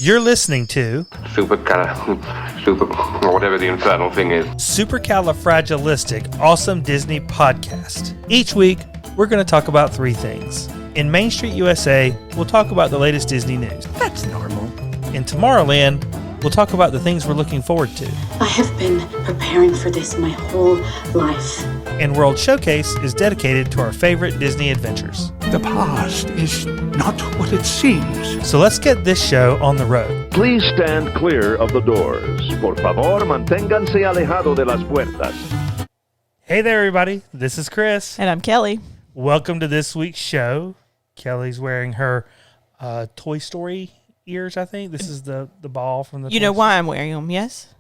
You're listening to Super, whatever the infernal thing is. Supercalifragilistic Awesome Disney Podcast. Each week, we're going to talk about three things. In Main Street USA, we'll talk about the latest Disney news. That's normal. In Tomorrowland, we'll talk about the things we're looking forward to. I have been preparing for this my whole life. And World Showcase is dedicated to our favorite Disney adventures. The past is not what it seems. So let's get this show on the road. Please stand clear of the doors. Por favor, manténganse alejado de las puertas. Hey there, everybody. This is Chris. And I'm Kelly. Welcome to this week's show. Kelly's wearing her Toy Story ears, I think. This is the ball from the... You know why I'm wearing them, yes?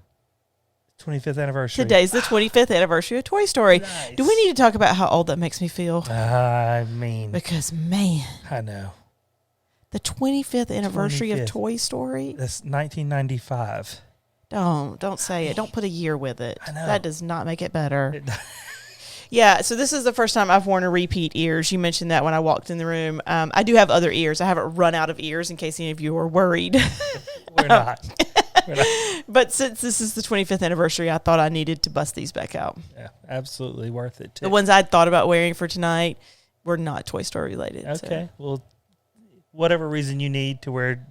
25th anniversary. Today's the 25th anniversary of Toy Story. Nice. Do we need to talk about how old that makes me feel? I mean... Because, man, I know. the 25th anniversary 25th. of Toy Story? That's 1995. Don't say it. Don't put a year with it. I know. That does not make it better. Yeah, so this is the first time I've worn a repeat ears. You mentioned that when I walked in the room. I do have other ears. I haven't run out of ears in case any of you are worried. We're not. But since this is the 25th anniversary, I thought I needed to bust these back out. Yeah, absolutely worth it, too. The ones I'd thought about wearing for tonight were not Toy Story related. Okay, So. well, whatever reason you need to wear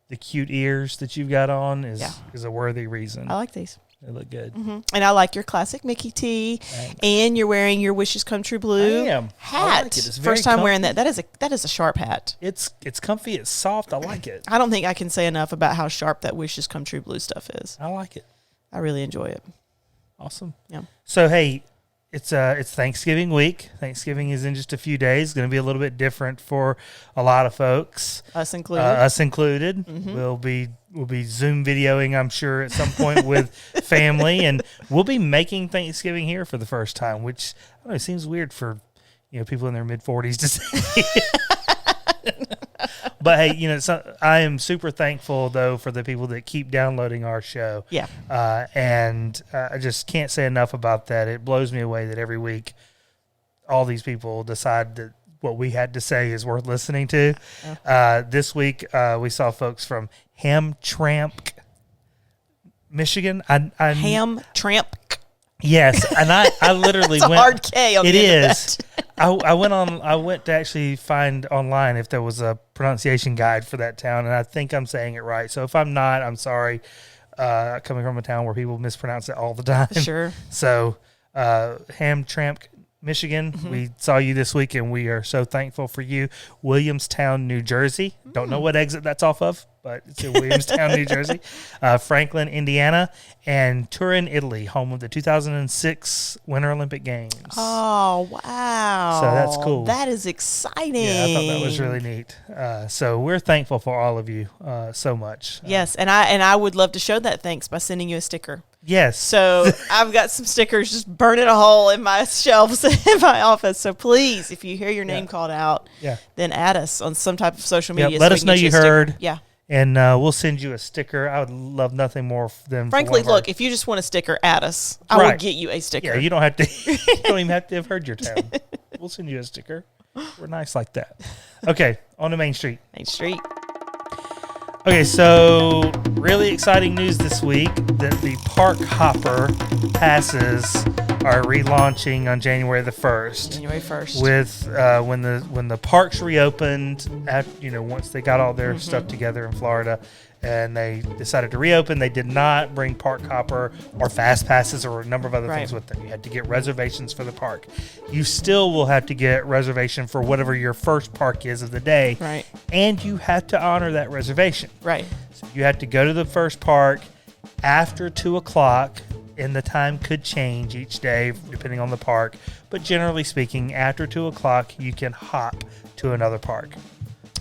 the cute ears that you've got on is a worthy reason. I like these. They look good. Mm-hmm. And I like your classic Mickey tee. Thanks. And you're wearing your Wishes Come True blue I am. hat. I like it. It's very First time wearing comfy. that. That is a sharp hat. It's comfy. It's soft. I like it. I don't think I can say enough about how sharp that Wishes Come True blue stuff is. I like it. I really enjoy it. Awesome. Yeah. So, hey, it's Thanksgiving week. Thanksgiving is in just a few days. It's going to be a little bit different for a lot of folks. Us included. Us included. Mm-hmm. We'll be Zoom videoing, I'm sure, at some point with family, and we'll be making Thanksgiving here for the first time, which I don't know, seems weird for people in their mid-40s to say. But hey, I am super thankful though for the people that keep downloading our show. Yeah. And I just can't say enough about that. It blows me away that every week all these people decide that what we had to say is worth listening to. This week we saw folks from Hamtramck, Michigan. Hamtramck. Yes, and I literally It's a went. hard K on the It end of is. I went to actually find online if there was a pronunciation guide for that town, and I think I'm saying it right. So if I'm not, I'm sorry. Coming from a town where people mispronounce it all the time. Sure. So Hamtramck, Michigan, we saw you this week, and we are so thankful for you. Williamstown, New Jersey. Don't know what exit that's off of, but it's in Williamstown, New Jersey. Franklin, Indiana, and Turin, Italy, home of the 2006 Winter Olympic Games. Oh, wow. So that's cool. That is exciting. Yeah, I thought that was really neat. So we're thankful for all of you so much. Yes, and I would love to show that thanks by sending you a sticker. Yes. So I've got some stickers just burning a hole in my shelves in my office. So please, if you hear your name called out, then add us on some type of social media. Let us know you heard. Yeah. And we'll send you a sticker. I would love nothing more than Frankly, look, if you just want a sticker, add us. I will get you a sticker. Yeah, you don't have to. You don't even have to have heard your town. We'll send you a sticker. We're nice like that. Okay, on to Main Street. Main Street. Okay, so really exciting news this week that the Park Hopper passes are relaunching on January the 1st. January 1st. With when the parks reopened, once they got all their stuff together in Florida, and they decided to reopen, they did not bring Park Hopper or Fast Passes or a number of other things with them. You had to get reservations for the park. You still will have to get reservation for whatever your first park is of the day. Right. And you have to honor that reservation. Right. So you have to go to the first park after 2 o'clock, and the time could change each day depending on the park. But generally speaking, after 2 o'clock, you can hop to another park.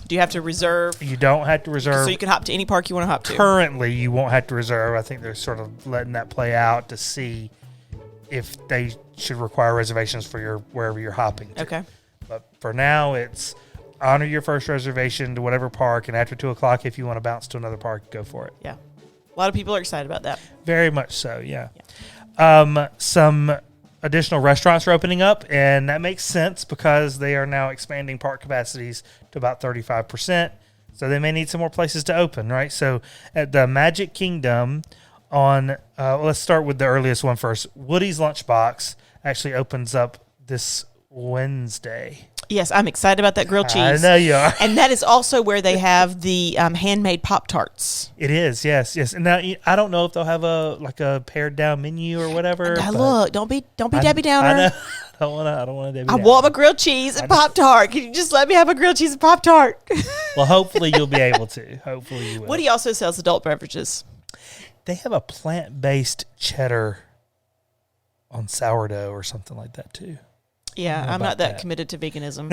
Do you have to reserve? You don't have to reserve. So you can hop to any park you want to hop to? Currently, you won't have to reserve. I think they're sort of letting that play out to see if they should require reservations for wherever you're hopping to. Okay. But for now, it's honor your first reservation to whatever park, and after 2 o'clock, if you want to bounce to another park, go for it. Yeah. A lot of people are excited about that. Very much so, yeah. Some additional restaurants are opening up, and that makes sense because they are now expanding park capacities to about 35%. So they may need some more places to open, right? So at the Magic Kingdom let's start with the earliest one first. Woody's Lunchbox actually opens up this Wednesday. Yes, I'm excited about that grilled cheese. I know you are. And that is also where they have the handmade Pop-Tarts. It is, yes. And now I don't know if they'll have a pared down menu or whatever. Now, but look, don't be Debbie Downer. I know. I don't want to Debbie I Downer. want my grilled cheese and Pop-Tart. Can you just let me have a grilled cheese and Pop-Tart? Well, hopefully you'll be able to. Hopefully you will. Woody also sells adult beverages. They have a plant-based cheddar on sourdough or something like that too. Yeah, I'm about not that that? committed to veganism.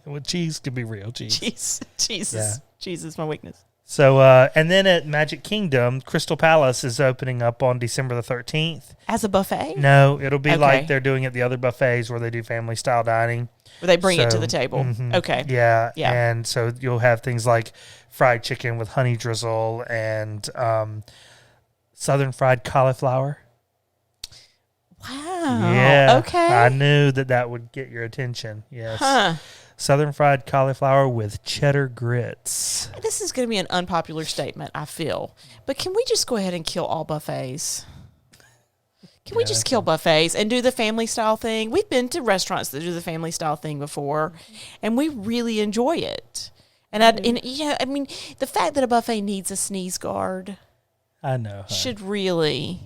Well, cheese could be real cheese. Cheese is my weakness. So, and then at Magic Kingdom, Crystal Palace is opening up on December the 13th. As a buffet? No, it'll be Okay. like they're doing at the other buffets where they do family-style dining. Where they bring it to So, the table. mhm. Okay. Yeah, Yeah. and so you'll have things like fried chicken with honey drizzle and southern fried cauliflower. Wow. Yeah. Okay. I knew that would get your attention. Yes. Huh. Southern fried cauliflower with cheddar grits. This is going to be an unpopular statement, I feel. But can we just go ahead and kill all buffets? Can we just kill buffets and do the family style thing? We've been to restaurants that do the family style thing before, and we really enjoy it. And I mean, the fact that a buffet needs a sneeze guard I know. Huh? should really.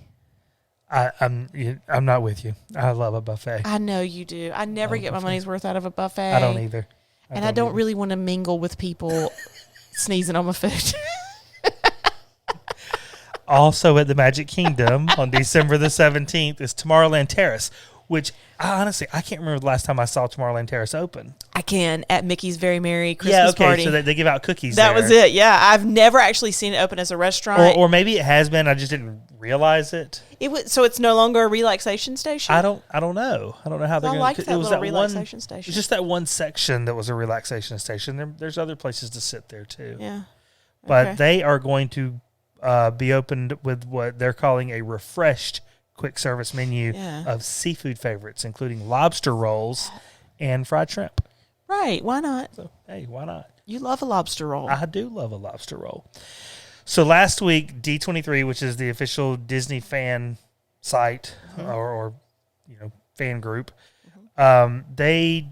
I'm not with you. I love a buffet. I know you do. I never get my money's worth out of a buffet. I don't either. And I don't really want to mingle with people sneezing on my food. Also at the Magic Kingdom on December the 17th is Tomorrowland Terrace, which honestly, I can't remember the last time I saw Tomorrowland Terrace open. I can at Mickey's Very Merry Christmas Party. So they give out cookies That there. was it. Yeah, I've never actually seen it open as a restaurant. Or maybe it has been. I just didn't realize it. So it's no longer a relaxation station. I don't know. I don't know how they're I going liked to. that It was little that relaxation one. station. It's just that one section that was a relaxation station. There's other places to sit there too. Yeah, But okay. they are going to be opened with what they're calling a refreshed quick service menu Yeah. of seafood favorites, including lobster rolls and fried shrimp. Right? Why not? So hey, why not? You love a lobster roll. I do love a lobster roll. So last week, D23, which is the official Disney fan site or fan group, they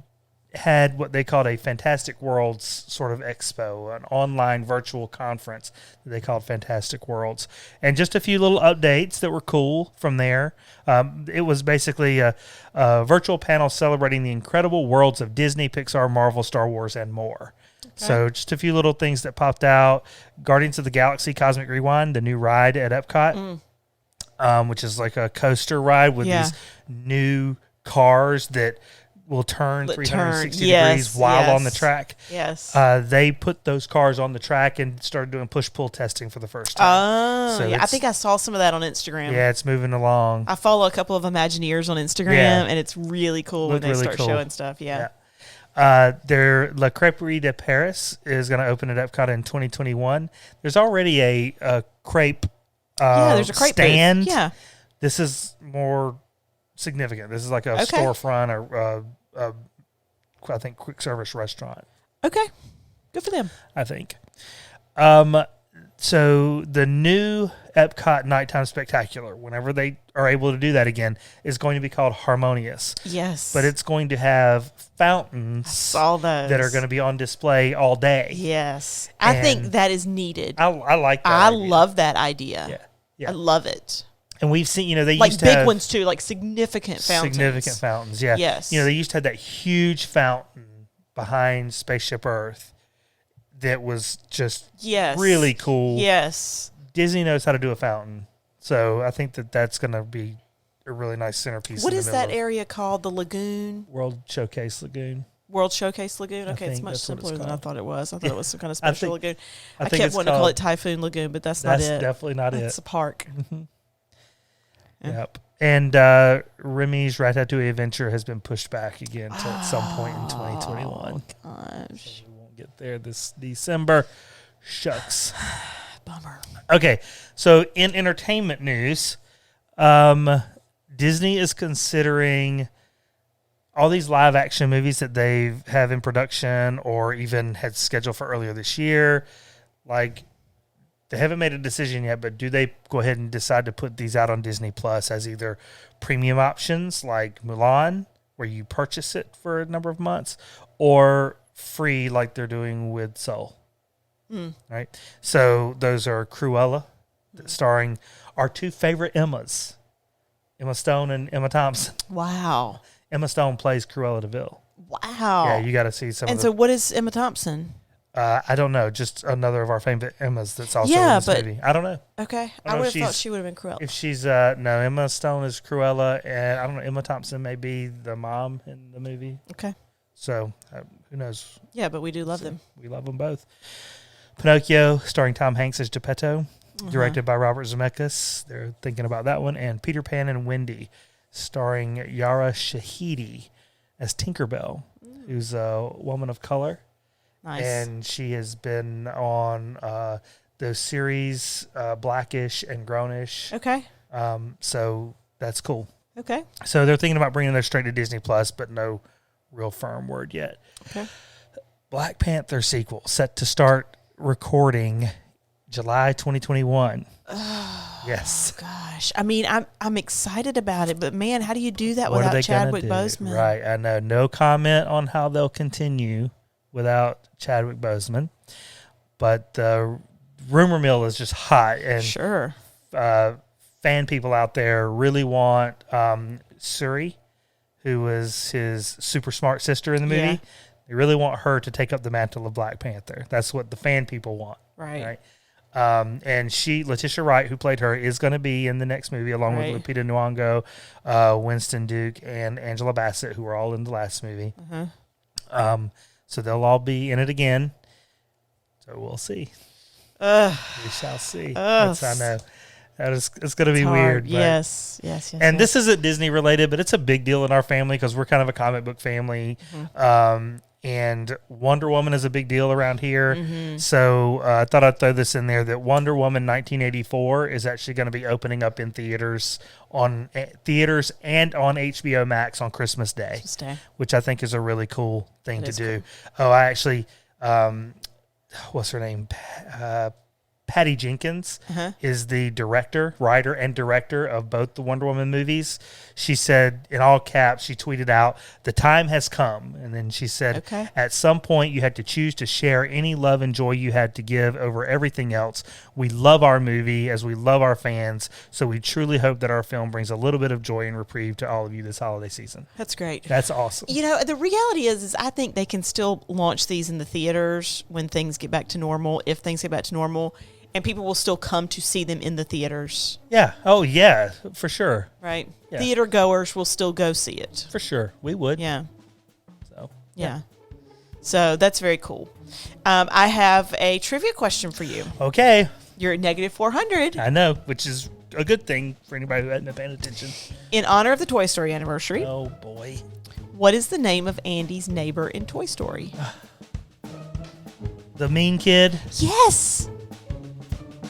had what they called a Fantastic Worlds sort of expo, an online virtual conference that they called Fantastic Worlds. And just a few little updates that were cool from there. It was basically a virtual panel celebrating the incredible worlds of Disney, Pixar, Marvel, Star Wars, and more. So just a few little things that popped out. Guardians of the Galaxy Cosmic Rewind, the new ride at Epcot, which is like a coaster ride with these new cars that will turn 360 degrees while on the track. Yes. They put those cars on the track and started doing push-pull testing for the first time. Oh, So yeah. I it's- think I saw some of that on Instagram. Yeah, it's moving along. I follow a couple of Imagineers on Instagram, Yeah. and it's really cool when Looked they really start cool. showing stuff. Yeah. Their La Crêperie de Paris is going to open at Epcot in 2021. There's already a crepe There's a crepe booth. stand. Yeah. This is more significant. This is like a Okay. storefront or I think quick service restaurant. Okay. Good for them. I think. So the new Epcot Nighttime Spectacular, whenever they are able to do that again, is going to be called Harmonious. Yes. But it's going to have fountains saw those that are going to be on display all day. Yes. I think And that is needed. I like that. I idea. love that idea. Yeah. Yeah. I love it. And we've seen, they Like used to big have ones too, like significant fountains. significant fountains. Yeah. Yes. They used to have that huge fountain behind Spaceship Earth that was just Yes. really cool. Yes. Disney knows how to do a fountain. So I think that's going to be a really nice centerpiece. What in the is middle that of area called? The Lagoon? World Showcase Lagoon. World Showcase Lagoon? Okay, it's think much that's what it's simpler than I called. thought it was. I thought it was some kind of I special think- lagoon. I I think kept it's wanting to call it called- Typhoon Lagoon, but that's That's not it. definitely not It's it. a park. Yep. And Remy's Ratatouille Adventure has been pushed back again until at some point in 2021. Gosh. We won't get there this December. Shucks. Bummer. Okay, so in entertainment news, Disney is considering all these live action movies that they have in production or even had scheduled for earlier this year, like they haven't made a decision yet, but do they go ahead and decide to put these out on Disney Plus as either premium options like Mulan, where you purchase it for a number of months, or free like they're doing with Soul? Right? So those are Cruella, starring our two favorite Emmas, Emma Stone and Emma Thompson. Wow. Emma Stone plays Cruella DeVille. Wow. Yeah, you got to see some And of so the... what is Emma Thompson? I don't know. Just another of our favorite Emmas that's also Yeah, in this but- movie. I don't know. Okay. I I know would have thought she's- she would have been Cruella. If she's... no, Emma Stone is Cruella, and I don't know, Emma Thompson may be the mom in the movie. Okay. So, who knows? Yeah, but we do love them. We love them both. Pinocchio, starring Tom Hanks as Geppetto, directed by Robert Zemeckis. They're thinking about that one. And Peter Pan and Wendy, starring Yara Shahidi as Tinkerbell, who's a woman of color. Nice. And she has been on those series, Blackish and Grownish. Okay. So that's cool. Okay. So they're thinking about bringing those straight to Disney Plus, but no real firm word yet. Okay. Black Panther sequel set to start recording July 2021. Yes. Gosh. I mean, I'm excited about it, but man, how do you do that What are without they gonna Chadwick do? Boseman? Right. I know. No comment on how they'll continue without Chadwick Boseman. But the rumor mill is just hot. And Sure. fan people out there really want Suri, who was his super smart sister in the movie. Yeah. They really want her to take up the mantle of Black Panther. That's what the fan people want. Right. And Letitia Wright, who played her, is going to be in the next movie along Right. with Lupita Nyong'o, Winston Duke, and Angela Bassett, who were all in the last movie. So they'll all be in it again. So we'll see. We shall see. I know. It's going to be It's hard. weird. But, Yes. and this isn't Disney related, but it's a big deal in our family because we're kind of a comic book family. And Wonder Woman is a big deal around here. So I thought I'd throw this in there that Wonder Woman 1984 is actually going to be opening up in theaters and on HBO Max on Christmas Day, which I think is a really cool thing to do. Cool. Oh, I actually, what's her name? Patty Jenkins is the writer and director of both the Wonder Woman movies. She said, in all caps, she tweeted out, "The time has come." And then she said, "At some point, you had to choose to share any love and joy you had to give over everything else. We love our movie as we love our fans. So we truly hope that our film brings a little bit of joy and reprieve to all of you this holiday season." That's great. That's awesome. You know, the reality is I think they can still launch these in the theaters when things get back to normal, if things get back to normal. And people will still come to see them in the theaters. Yeah. Oh, yeah, for sure. Right? Yeah. Theater goers will still go see it. For sure. We would. Yeah. So, Yeah. So that's very cool. I have a trivia question for you. Okay. You're at negative 400. I know, which is a good thing for anybody who hadn't been paying attention. In honor of the Toy Story anniversary. Oh, boy. What is the name of Andy's neighbor in Toy Story? The mean kid? Yes.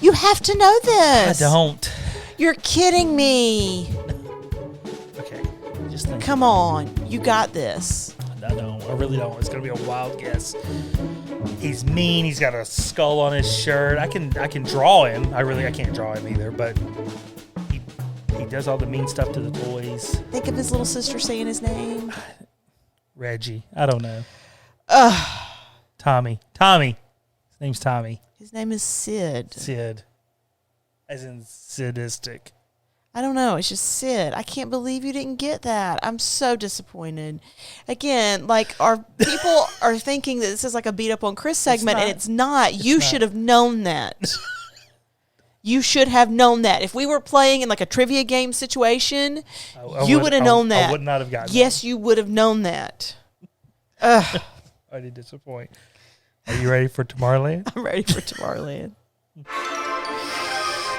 You have to know this. I don't. You're kidding me. Okay. Just think. Come on. You got this. I don't. I really don't. It's going to be a wild guess. He's mean. He's got a skull on his shirt. I can draw him. I can't draw him either, but he does all the mean stuff to the toys. Think of his little sister saying his name. Reggie. I don't know. Tommy. His name's Tommy. His name is Sid. Sid. As in sadistic. I don't know. It's just Sid. I can't believe you didn't get that. I'm so disappointed. Again, like our people are thinking that this is like a beat up on Chris segment, and it's not. You should have known that. You should have known that. If we were playing in like a trivia game situation, you would have known that. I would not have gotten that. Yes, you would have known that. I did disappoint. Are you ready for Tomorrowland? I'm ready for Tomorrowland.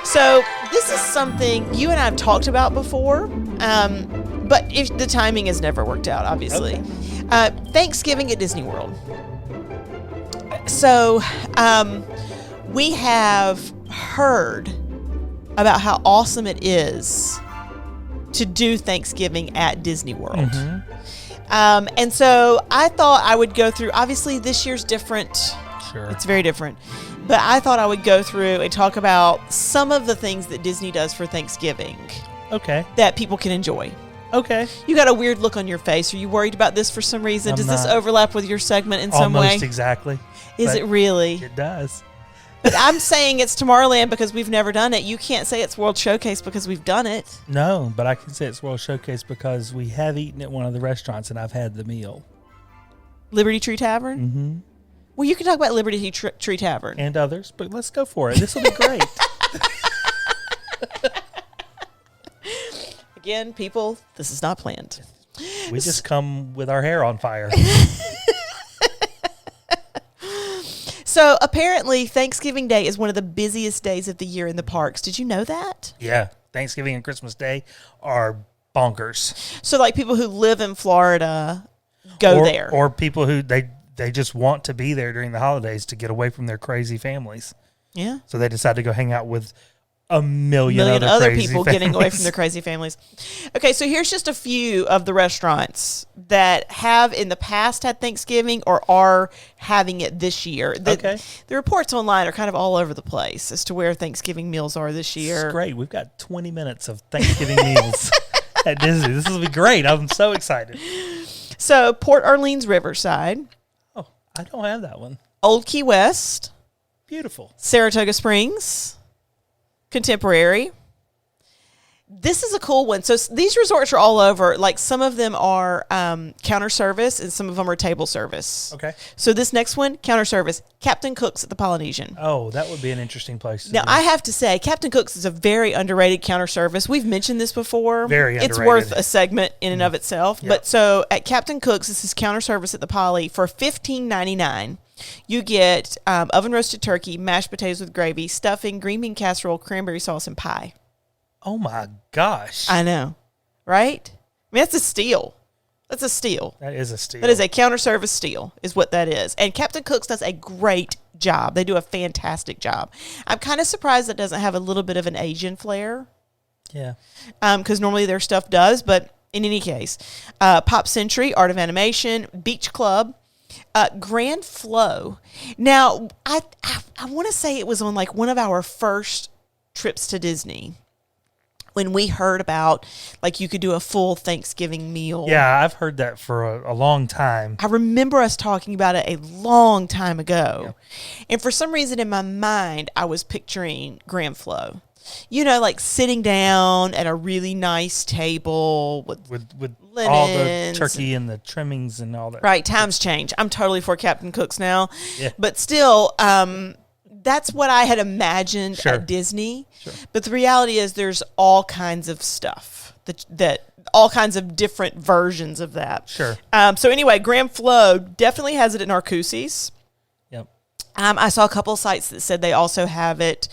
So this is something you and I have talked about before, but if the timing has never worked out, obviously. Okay. Thanksgiving at Disney World. So we have heard about how awesome it is to do Thanksgiving at Disney World. And so I thought I would go through, obviously this year's different. Sure. It's very different. But I thought I would go through and talk about some of the things that Disney does for Thanksgiving Okay. that people can enjoy. Okay. You got a weird look on your face. Are you worried about this for some reason? I'm Does this not. overlap with your segment in some way? Almost exactly. Is but it really? It does. But I'm saying it's Tomorrowland because we've never done it. You can't say it's World Showcase because we've done it. No, but I can say it's World Showcase because we have eaten at one of the restaurants and I've had the meal. Liberty Tree Tavern? Mm-hmm. Well, you can talk about Liberty Tree Tavern. And others, but let's go for it. This will be great. Again, people, this is not planned. We just come with our hair on fire. So apparently Thanksgiving Day is one of the busiest days of the year in the parks. Did you know that? Yeah. Thanksgiving and Christmas Day are bonkers. So like people who live in Florida go there. Or people who they just want to be there during the holidays to get away from their crazy families. Yeah. So they decide to go hang out with a million Other crazy people families. getting away from their crazy families. Okay, so here's just a few of the restaurants that have in the past had Thanksgiving or are having it this year. The reports online are kind of all over the place as to where Thanksgiving meals are this year. It's great. We've got 20 minutes of Thanksgiving meals at Disney. This will be great. I'm so excited. So Port Orleans Riverside, Oh, I don't have that one. Old Key West, Beautiful. Saratoga Springs, Contemporary. This is a cool one. So these resorts are all over. Like some of them are counter service and some of them are table service. Okay. So this next one, counter service, Captain Cook's at the Polynesian. Oh, that would be an interesting place to Now, do. I have to say, Captain Cook's is a very underrated counter service. We've mentioned this before. Very It's underrated. worth a segment in and of itself. Yep. But so at Captain Cook's, this is counter service at the Poly for $15.99. You get oven roasted turkey, mashed potatoes with gravy, stuffing, green bean casserole, cranberry sauce, and pie. Oh my gosh. I know, right? I mean, that's a steal. That's a steal. That is a steal. That is a counter service steal, is what that is. And Captain Cook's does a great job. They do a fantastic job. I'm kind of surprised that doesn't have a little bit of an Asian flair, Yeah. because normally their stuff does. But in any case, Pop Century, Art of Animation, Beach Club, Grand Flow. Now, I want to say it was on like one of our first trips to Disney when we heard about like you could do a full Thanksgiving meal. Yeah, I've heard that for a long time. I remember us talking about it a long time ago. And for some reason in my mind, I was picturing Grand Flow. You know, like sitting down at a really nice table with all the linens turkey and the trimmings and all that. right, times change. I'm totally for Captain Cook's now. Yeah. But still, that's what I had imagined Sure. at Disney. Sure. But the reality is there's all kinds of stuff that all kinds of different versions of that. Sure. So anyway, Grand Flow definitely has it at Narcoossee's. Yep. I saw a couple of sites that said they also have it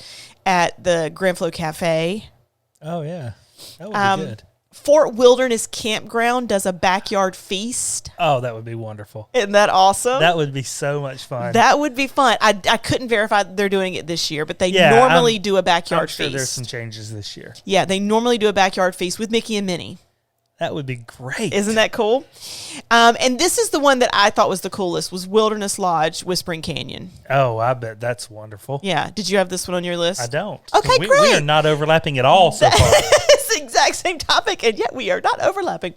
at the Grand Flow Cafe. Oh yeah. That would be good. Fort Wilderness Campground does a backyard feast. Oh, that would be wonderful. Isn't that awesome? That would be so much fun. That would be fun. I couldn't verify that they're doing it this year, but they Yeah, normally I'm- do a backyard I'm sure feast. there's some changes this year. Yeah, they normally do a backyard feast with Mickey and Minnie. That would be great. Isn't that cool? And this is the one that I thought was the coolest, was Wilderness Lodge, Whispering Canyon. Oh, I bet that's wonderful. Yeah. Did you have this one on your list? I don't. Okay, We great. are not overlapping at all so far. It's the exact same topic, and yet we are not overlapping.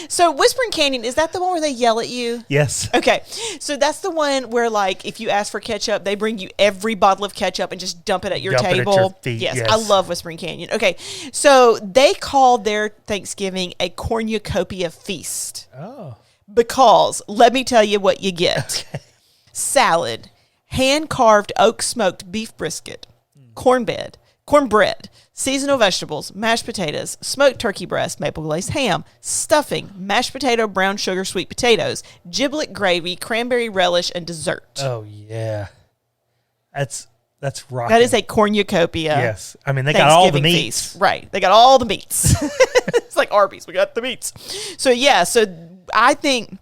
So Whispering Canyon, is that the one where they yell at you? Yes. Okay, so that's the one where, like, if you ask for ketchup, they bring you every bottle of ketchup and just dump it at your Dump it at table. your feet, Yes, yes. I love Whispering Canyon. Okay, so they call their Thanksgiving a cornucopia feast Oh. because let me tell you what you get: salad, hand-carved oak-smoked beef brisket, cornbread, seasonal vegetables, mashed potatoes, smoked turkey breast, maple glazed ham, stuffing, mashed potato, brown sugar, sweet potatoes, giblet gravy, cranberry relish, and dessert. Oh yeah. That's rocking. That is a cornucopia. Yes. I mean, they got all the Thanksgiving meats. feast. Right. They got all the meats. It's like Arby's. We got the meats. So yeah, so I think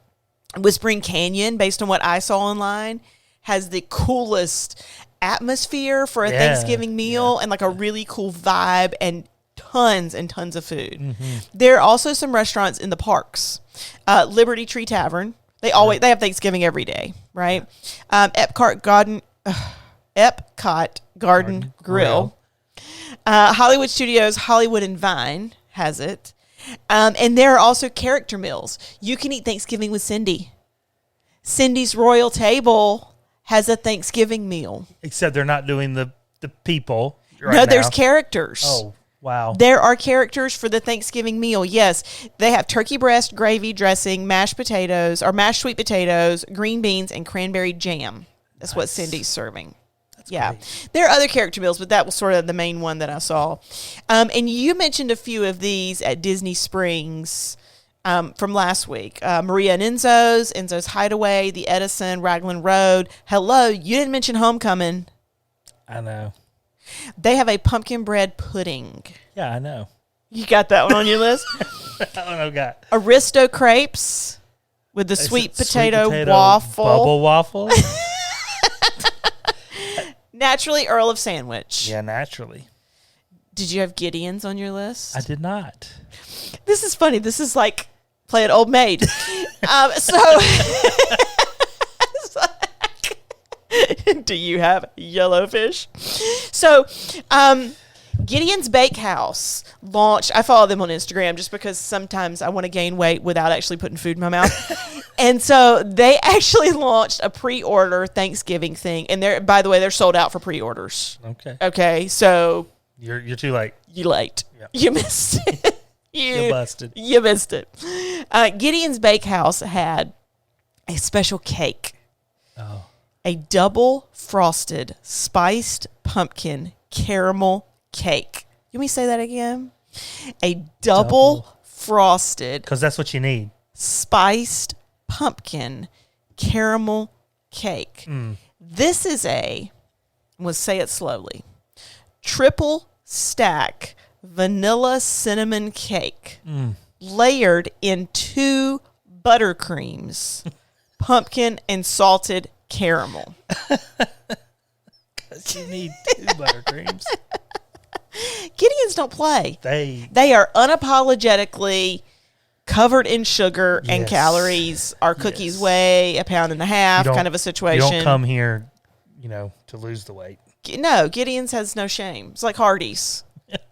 Whispering Canyon, based on what I saw online, has the coolest atmosphere for a Yeah, Thanksgiving meal and like a really cool vibe and tons and tons of food. There are also some restaurants in the parks. Liberty Tree Tavern. They have Thanksgiving every day, right? Epcot Garden Grill. Hollywood Studios, Hollywood and Vine has it. And there are also character meals. You can eat Thanksgiving with Cindy. Cindy's Royal Table has a Thanksgiving meal. Except they're not doing the people right No, there's now. characters. Oh, wow. There are characters for the Thanksgiving meal. Yes, they have turkey breast, gravy, dressing, mashed potatoes, or mashed sweet potatoes, green beans, and cranberry jam. That's what Cindy's serving. Great. There are other character meals, but that was sort of the main one that I saw. And you mentioned a few of these at Disney Springs from last week. Maria and Enzo's Hideaway, the Edison, Raglan Road. Hello, you didn't mention Homecoming. I know. They have a pumpkin bread pudding. Yeah, I know. You got that one on your list? I don't know, God. Aristo Crepes with the Is sweet it potato waffle. Bubble waffle? Naturally Earl of Sandwich. Yeah, naturally. Did you have Gideon's on your list? I did not. This is funny. This is like play it Old Maid. Do you have yellowfish? So, Gideon's Bakehouse launched. I follow them on Instagram just because sometimes I want to gain weight without actually putting food in my mouth. And so they actually launched a pre-order Thanksgiving thing. And by the way, they're sold out for pre-orders. Okay. Okay, so You're too late. you late. Yep. You missed it. You're busted. You missed it. Gideon's Bakehouse had a special cake. Oh. A double frosted spiced pumpkin caramel cake. You want me to say that again? A double frosted Because that's what you need. spiced pumpkin caramel cake. This is let's say it slowly, triple stack vanilla cinnamon cake layered in 2 buttercreams, pumpkin and salted caramel. You need 2 buttercreams. Gideon's don't play. They are unapologetically covered in sugar and Yes. calories. Our cookies Yes. weigh 1.5 pounds you don't- kind of a situation. You don't come here, to lose the weight. No, Gideon's has no shame. It's like Hardee's.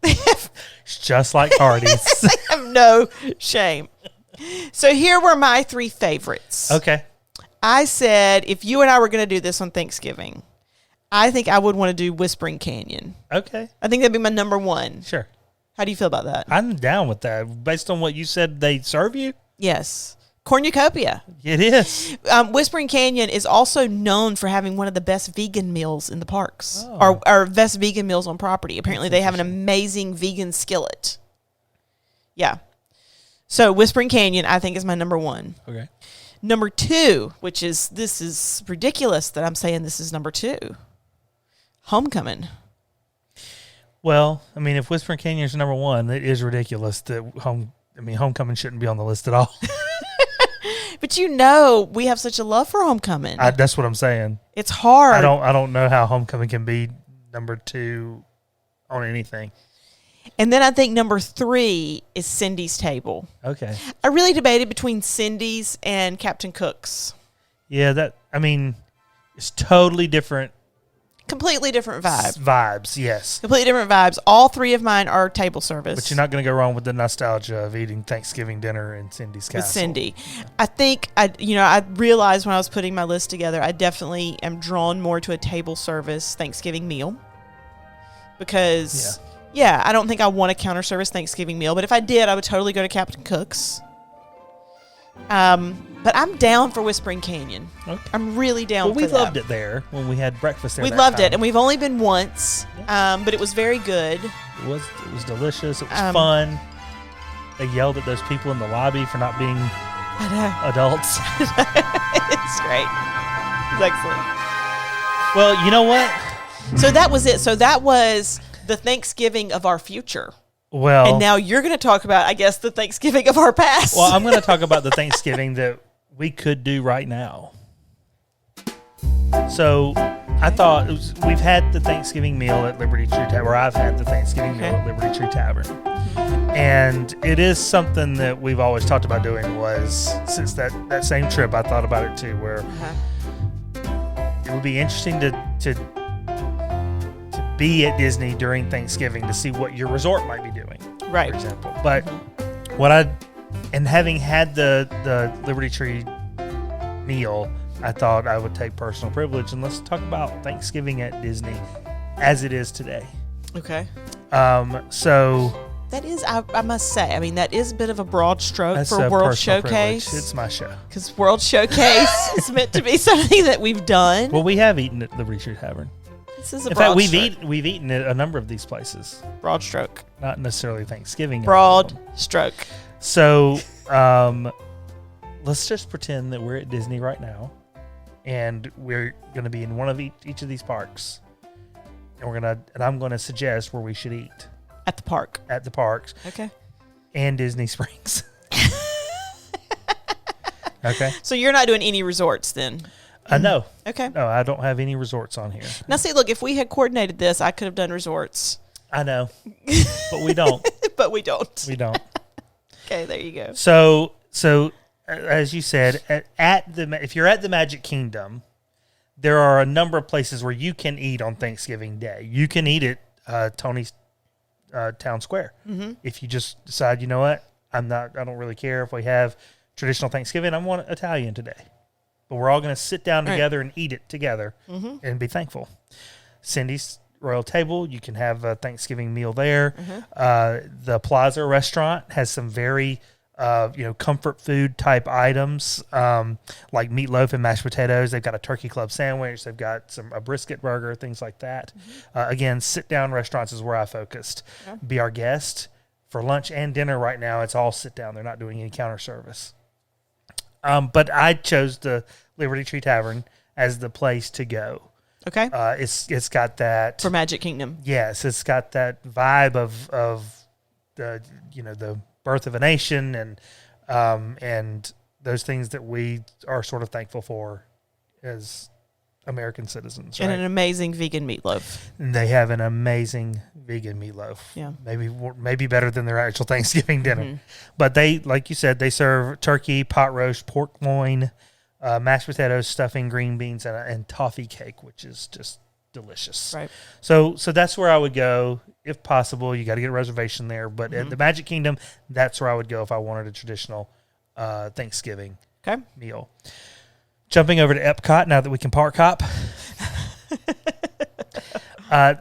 It's just like Hardee's. They have no shame. So here were my 3 favorites. Okay. I said if you and I were going to do this on Thanksgiving, I think I would want to do Whispering Canyon. Okay. I think that'd be my number 1. Sure. How do you feel about that? I'm down with that. Based on what you said they serve you, Yes. Cornucopia. it is. Whispering Canyon is also known for having one of the best vegan meals in the parks, or best vegan meals on property. Apparently, they have an amazing vegan skillet. Yeah. So Whispering Canyon, I think, is my number 1. Okay. Number 2, this is ridiculous that I'm saying this is number 2. Homecoming. Well, I mean, if Whispering Canyon is number 1, it is ridiculous that Homecoming shouldn't be on the list at all. But we have such a love for Homecoming. That's what I'm saying. It's hard. I don't know how Homecoming can be number 2 on anything. And then I think number 3 is Cindy's Table. Okay. I really debated between Cindy's and Captain Cook's. Yeah, it's totally different Completely different vibe. vibes, yes. Completely different vibes. All 3 of mine are table service. But you're not going to go wrong with the nostalgia of eating Thanksgiving dinner in Cindy's Castle. with Cindy. I think I realized when I was putting my list together, I definitely am drawn more to a table service Thanksgiving meal because I don't think I want a counter service Thanksgiving meal, but if I did, I would totally go to Captain Cook's. But I'm down for Whispering Canyon. Okay. I'm really down Well, for we that. loved it there when we had breakfast there. We that loved time. it, and we've only been once, but it was very good. It was delicious. It was fun. They yelled at those people in the lobby for not being I know. adults. It's great. It's excellent. Well, you know what? So that was it. So that was the Thanksgiving of our future. Well, And now you're going to talk about, I guess, the Thanksgiving of our past. well, I'm going to talk about the Thanksgiving that we could do right now. So, I thought we've had the Thanksgiving meal at Liberty Tree Tavern, or I've had the Thanksgiving meal at Liberty Tree Tavern. And it is something that we've always talked about doing. Was since that same trip, I thought about it too, where it would be interesting to be at Disney during Thanksgiving to see what your resort might be doing, Right. for example. But having had the Liberty Tree meal, I thought I would take personal privilege and let's talk about Thanksgiving at Disney as it is today. Okay. So That is, I must say, I mean, that is a bit of a broad stroke that's for a World personal Showcase. privilege. It's my show. Because World Showcase is meant to be something that we've done. Well, we have eaten at Liberty Tree Tavern. This is a In broad fact, stroke. we've eaten at a number of these places. Broad stroke. Not necessarily Thanksgiving. Broad stroke. So, let's just pretend that we're at Disney right now, and we're going to be in one of each of these parks, and I'm going to suggest where we should eat At the park. at the parks Okay. and Disney Springs. Okay. So you're not doing any resorts then? No, Okay. no, I don't have any resorts on here. Now, see, look, if we had coordinated this, I could have done resorts, I know, but we don't. but we don't. We don't. Okay, there you go. So as you said, if you're at the Magic Kingdom, there are a number of places where you can eat on Thanksgiving Day. You can eat at Tony's Town Square. Mm-hmm. If you just decide, you know what, I don't really care if we have traditional Thanksgiving. I want Italian today, but we're all going to sit down together and eat it together and be thankful. Cindy's Royal Table, you can have a Thanksgiving meal there. The Plaza Restaurant has some very comfort food type items, like meatloaf and mashed potatoes. They've got a turkey club sandwich. They've got a brisket burger, things like that. Again, sit down restaurants is where I focused. Be our guest for lunch and dinner. Right now, it's all sit down. They're not doing any counter service. But I chose the Liberty Tree Tavern as the place to go. Okay. It's got that For Magic Kingdom. Yes, it's got that vibe of the birth of a nation and those things that we are sort of thankful for as American citizens. And right? an amazing vegan meatloaf. And they have an amazing vegan meatloaf. Yeah. Maybe better than their actual Thanksgiving dinner. But they, like you said, they serve turkey, pot roast, pork loin, mashed potatoes, stuffing, green beans, and toffee cake, which is just delicious. Right. So that's where I would go if possible. You got to get a reservation there, but at the Magic Kingdom, that's where I would go if I wanted a traditional Thanksgiving meal. Jumping over to Epcot now that we can park hop.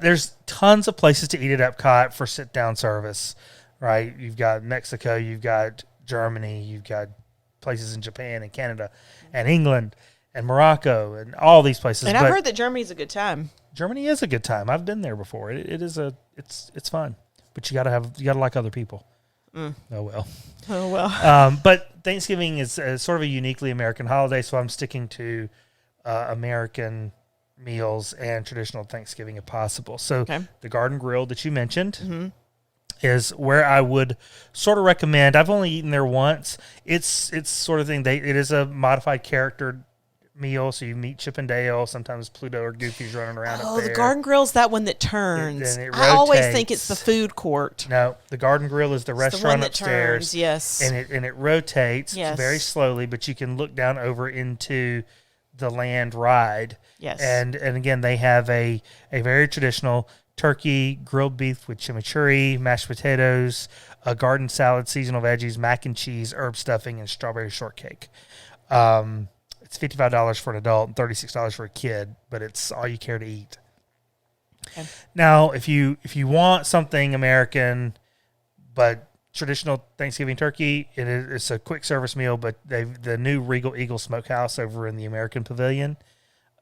There's tons of places to eat at Epcot for sit down service, right? You've got Mexico, you've got Germany, you've got places in Japan and Canada and England and Morocco and all these places. And I've heard that Germany's a good time. Germany is a good time. I've been there before. It's fun, but you gotta like other people. Oh well. Oh, well. But Thanksgiving is sort of a uniquely American holiday, so I'm sticking to American meals and traditional Thanksgiving if possible. So the Garden Grill that you mentioned is where I would sort of recommend. I've only eaten there once. It's sort of thing. It is a modified character meal, so you meet Chip and Dale. Sometimes Pluto or Goofy's running around up there. The Garden Grill's that one that turns. It I always rotates. think it's the food court. No, the Garden Grill is the It's restaurant the one that upstairs. turns, yes. And it rotates Yes. very slowly, but you can look down over into the land ride. Yes. And again, they have a very traditional turkey, grilled beef with chimichurri, mashed potatoes, a garden salad, seasonal veggies, mac and cheese, herb stuffing, and strawberry shortcake. It's $55 for an adult and $36 for a kid, but it's all you care to eat. Okay. Now, if you want something American, but traditional Thanksgiving turkey, it's a quick service meal, but the new Regal Eagle Smokehouse over in the American Pavilion.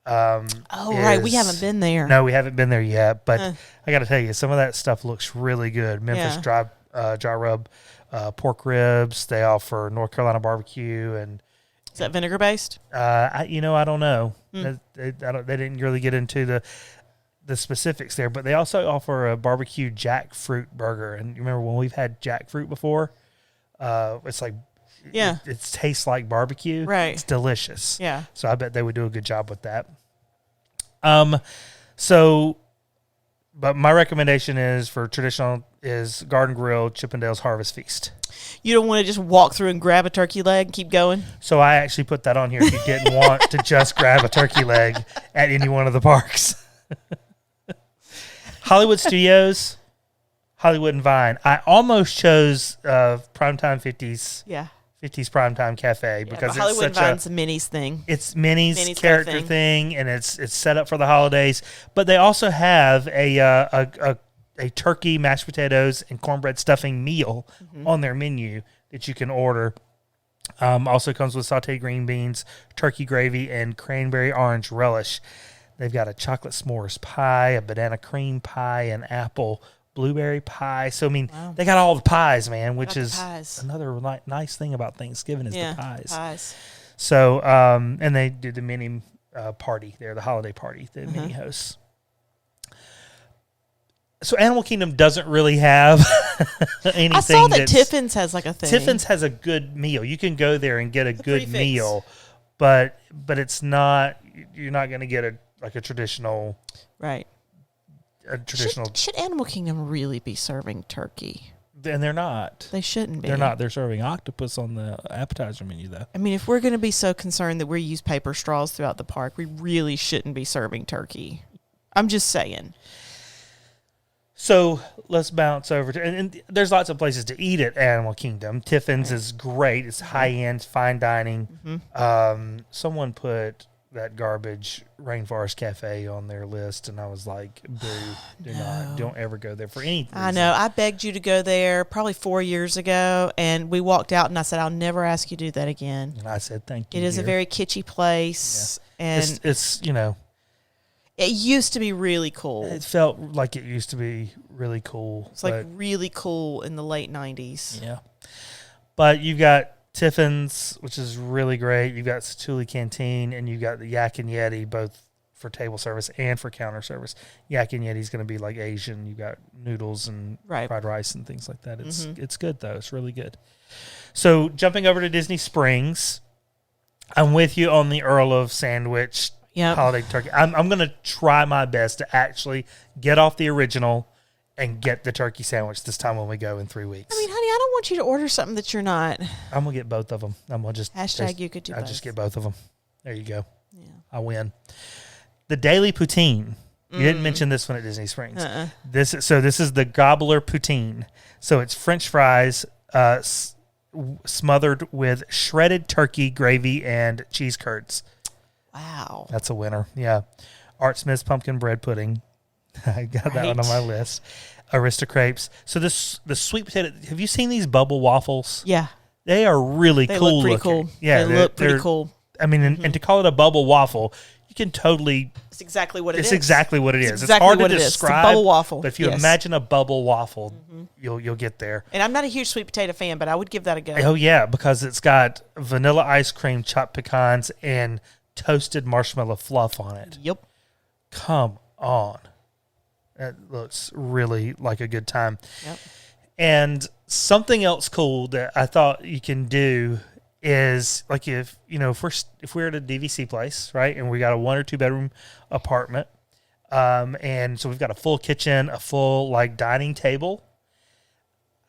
Right. We haven't been there. No, we haven't been there yet, but I got to tell you, some of that stuff looks really good. Memphis dry rub pork ribs. They offer North Carolina barbecue and. Is that vinegar based? I don't know. They didn't really get into the specifics there, but they also offer a barbecue jackfruit burger. And you remember when we've had jackfruit before? It's like, it tastes like barbecue. Right. It's delicious. Yeah. So I bet they would do a good job with that. So, but my recommendation is for traditional is Garden Grill Chippendale's Harvest Feast. You don't want to just walk through and grab a turkey leg and keep going? So I actually put that on here if you didn't want to just grab a turkey leg at any one of the parks. Hollywood Studios, Hollywood and Vine. I almost chose Primetime 50s. Yeah. 50s Primetime Cafe because but Hollywood it's such Vine's a Minis thing. It's Minnie's Minnie's character kind of thing, and it's set up for the holidays. But they also have a turkey, mashed potatoes, and cornbread stuffing meal on their menu that you can order. Also comes with sauteed green beans, turkey gravy, and cranberry orange relish. They've got a chocolate s'mores pie, a banana cream pie, an apple blueberry pie. So, I mean, they got all the pies, man, which is another nice thing about Thanksgiving is the pies. So, and they did the mini party there, the holiday party that Minnie hosts. So Animal Kingdom doesn't really have anything. I saw that Tiffin's has like a thing. Tiffin's has a good meal. You can go there and get a good prefix. meal, but it's not. You're not going to get a traditional. Right. A traditional. Should Animal Kingdom really be serving turkey? And they're not. They shouldn't be. They're not. They're serving octopus on the appetizer menu, though. I mean, if we're going to be so concerned that we use paper straws throughout the park, we really shouldn't be serving turkey. I'm just saying. So let's bounce over to, and there's lots of places to eat at Animal Kingdom. Tiffin's is great. It's high end, fine dining. Someone put that garbage Rainforest Cafe on their list, and I was like, boo, don't ever go there for any reason. I know. I begged you to go there probably 4 years ago, and we walked out, and I said, I'll never ask you to do that again. And I said, thank you. It is a very kitschy place, and it's it used to be really cool. It felt like it used to be really cool. It's like really cool in the late 90s. Yeah. But you've got Tiffin's, which is really great. You've got Satuli Canteen, and you've got the Yak and Yeti, both for table service and for counter service. Yak and Yeti is going to be like Asian. You've got noodles and fried rice and things like that. It's good, though. It's really good. So jumping over to Disney Springs, I'm with you on the Earl of Sandwich holiday turkey. I'm going to try my best to actually get off the original and get the turkey sandwich this time when we go in 3 weeks. I mean, honey, I don't want you to order something that you're not. I'm going to get both of them. I'm going to just... Hashtag you could do both. I'll just get both of them. There you go. Yeah. I win. The Daily Poutine. You didn't mention this one at Disney Springs. This is the Gobbler Poutine. So it's French fries smothered with shredded turkey, gravy, and cheese curds. Wow. That's a winner. Yeah. Art Smith's pumpkin bread pudding. I got that one on my list. Aristocrapes. So the sweet potato. Have you seen these bubble waffles? Yeah. They are really they cool look pretty looking. Cool. Yeah, they look pretty cool. I mean, and to call it a bubble waffle, you can totally... It's exactly what it is. It's exactly what it is. Exactly it's hard what to it describe. Is. It's a bubble waffle. But if you imagine a bubble waffle, you'll get there. And I'm not a huge sweet potato fan, but I would give that a go. Oh, yeah, because it's got vanilla ice cream, chopped pecans, and toasted marshmallow fluff on it. Yep. Come on. That looks really like a good time. Yep. And something else cool that I thought you can do is like if we're at a DVC place, right, and we got a 1 or 2 bedroom apartment, and so we've got a full kitchen, a full like dining table.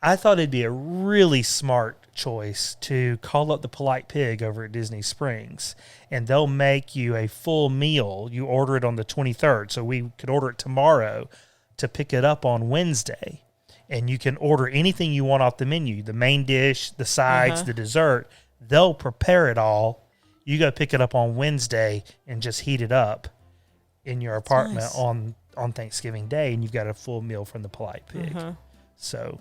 I thought it'd be a really smart choice to call up the Polite Pig over at Disney Springs, and they'll make you a full meal. You order it on the 23rd, so we could order it tomorrow to pick it up on Wednesday, and you can order anything you want off the menu, the main dish, the sides, the dessert. They'll prepare it all. You go pick it up on Wednesday and just heat it up in your apartment on Thanksgiving Day, and you've got a full meal from the Polite Pig. So...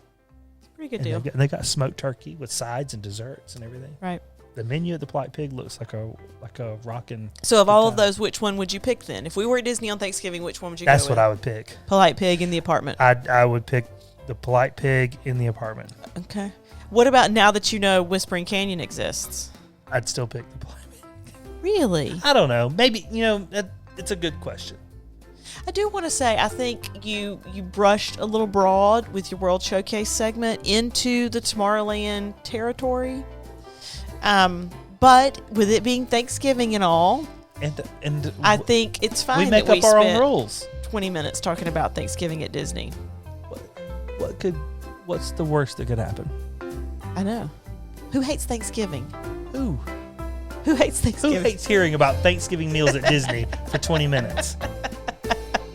Pretty good deal. They got smoked turkey with sides and desserts and everything. Right. The menu at the Polite Pig looks like a rockin'. So of all of those, which one would you pick then? If we were at Disney on Thanksgiving, which one would you go with? That's what I would pick. Polite Pig in the apartment. I would pick the Polite Pig in the apartment. Okay. What about now that you know Whispering Canyon exists? I'd still pick the Polite Pig. Really? I don't know. Maybe, it's a good question. I do want to say, I think you brushed a little broad with your World Showcase segment into the Tomorrowland territory. But with it being Thanksgiving and all, And I think it's fine we make that up our own spent rules. 20 minutes talking about Thanksgiving at Disney. What's the worst that could happen? I know. Who hates Thanksgiving? Who Who hates Thanksgiving? hates hearing about Thanksgiving meals at Disney for 20 minutes?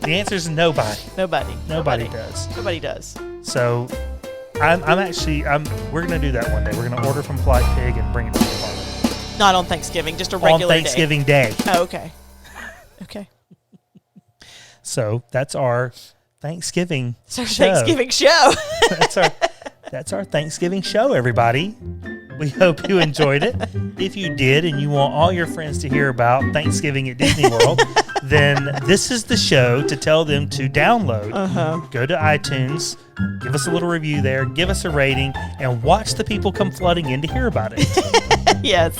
The answer is nobody. Nobody. Nobody does. Nobody does. So we're gonna do that one day. We're gonna order from Polite Pig and bring it to the apartment Not on Thanksgiving, just a on regular Thanksgiving Day. day. Oh, okay. Okay. So that's our Thanksgiving It's our show. Thanksgiving show. That's our Thanksgiving show, everybody. We hope you enjoyed it. If you did and you want all your friends to hear about Thanksgiving at Disney World, then this is the show to tell them to download. Go to iTunes, give us a little review there, give us a rating, and watch the people come flooding in to hear about it. Yes.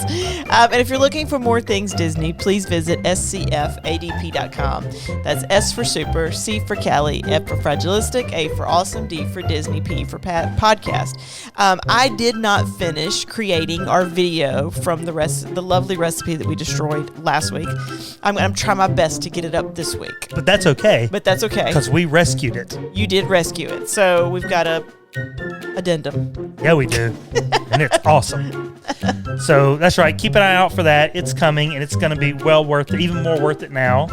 And if you're looking for more things Disney, please visit scfadp.com. That's S for Super, C for Cali, F for Fragilistic, A for Awesome, D for Disney, P for Podcast. I did not finish creating our video from the lovely recipe that we destroyed last week. I'm going to try my best to get it up this week. But that's okay. But that's okay. Because we rescued it. You did rescue it. So we've got a addendum. Yeah, we do. And it's awesome. So that's right. Keep an eye out for that. It's coming, and it's going to be well worth it, even more worth it now.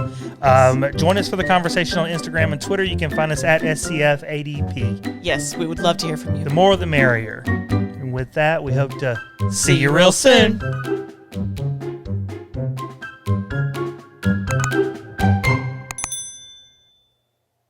Join us for the conversation on Instagram and Twitter. You can find us at SCFADP. Yes, we would love to hear from you. The more, the merrier. And with that, we hope to see you real soon.